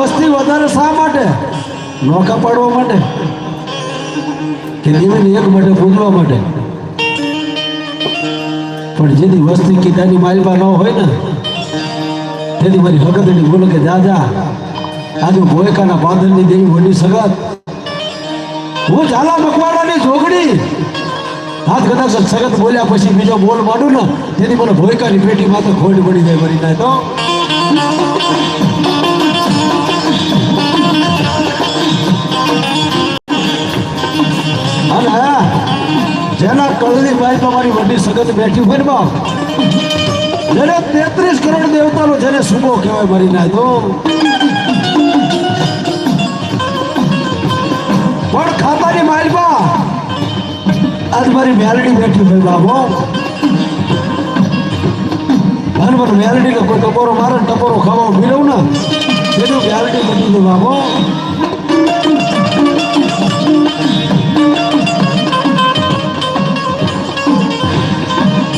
વસ્તી વધારે શા માટે? નોખા પાડવા માટે કે દેવીને એક માટે પૂજવા માટે? પણ જેની વસ્તી કીધાની માલમાં ન હોય ને તેની મારી હકતની બોલો કે જા જા આજે ભોયકાના બાદલની દેવી વડી સગત હું ઝાલા મકવાડાની જોગડી હાથ કદાચ સગત બોલ્યા પછી બીજો બોલ માંડું ને તેની મને ભોયકાની પેટીમાં તો ખોડ પડી જાય મરી નાય તો જેના કળની બાઈ તમારી વડી સગત બેઠી હોય ને બાપ જેને 33 કરોડ દેવતાનો જેને સુબો કહેવાય મરી નાય તો પણ ખાતાની માલપા આજ મારી મેલડી બેઠી હોય બાબો અને મને મેલડીને કોઈ ટપોરો મારે ટપોરો ખાવા ભીડવું ને એનું મેલડી બની ગયું બાબો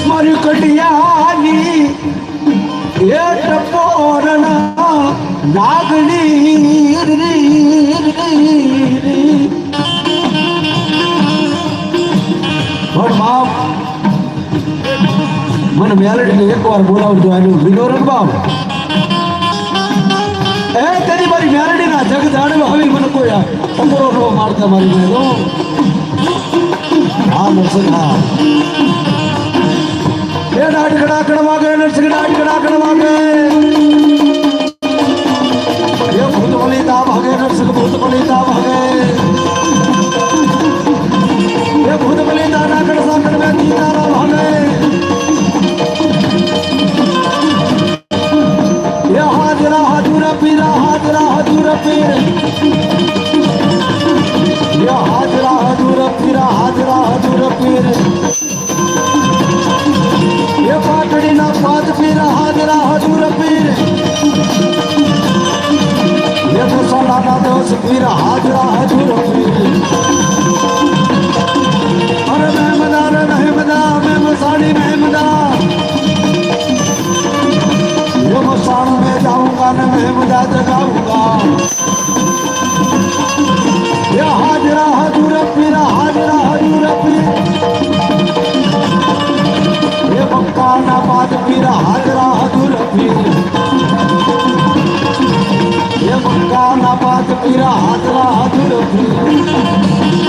મારી કટિયાની એ ટપોરના નાગણી બાપ મને મેલડીને એકવાર બોલાવજો આનું વિનોરન બાપ એ તેની મારી મેલડીના જગ જાણવે હવે મને કોઈ ટપોરો નો મારતા મારી મેલો હા નરસિંહ હા એ ડાડકડા વાગે નરસિંહ ડાડકડા વાગે એ ભૂત બલિતા ભાગે નરસિંહ ભૂત બલિતા ભાગે એ ભૂત બલિતા નાકડ સાકડ મે દીતારા ભાગે એ હાજરા હાજુરા પીર એ હાજરા હાજુરા પીર હાજરા પીર એ પાટડીના પાદ પીર હાજરા હજુર પીર એ મુસલાના દોષ પીર હાજરા હજુર પીર અરે મહેમદા રે મહેમદા મેં મસાણી મહેમદા ये मसाण में जाऊंगा न महमदा जगाऊंगा ये हाजरा हजूर पीर हाजरा हजूर पीर ये मक्का ना बाद पीर हाजरा हजूर पीर ये मक्का ना बाद पीर हाजरा हजूर पीर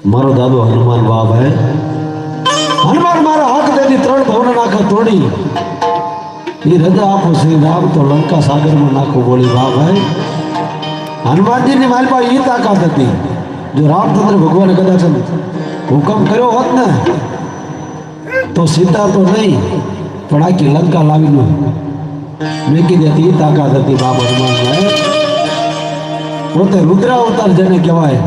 मारो दादो हनुमान बाप है हनुमान मारा हक दे त्रण भवन नाखा तोड़ी ये रजा आपो श्री राम तो लंका सागर में नाखो बोली बाप है हनुमान जी ने माल पा ये ताकत थी जो रामचंद्र भगवान कदाच हुक्म करो होत ने तो सीता तो नहीं पण आखी लंका लावी नो मेकी देती ये ताकत थी बाप हनुमान में पोते रुद्र अवतार जने कहेवाय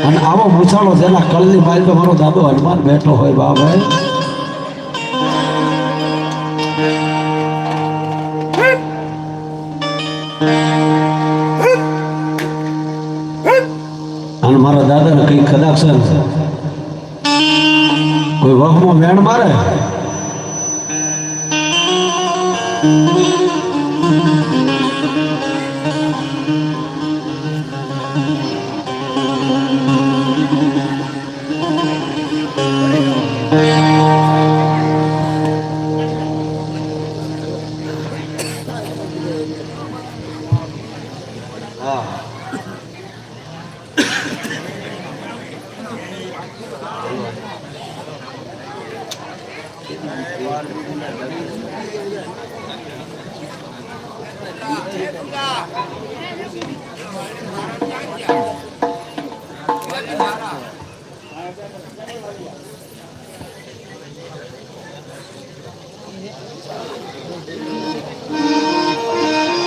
અને આવો મૂછાળો જેના કળની માલ પર મારો દાદો હનુમાન બેઠો હોય બાપ અને મારા દાદાને કઈ કદાચ કોઈ વહમાં વેણ મારે Yeah.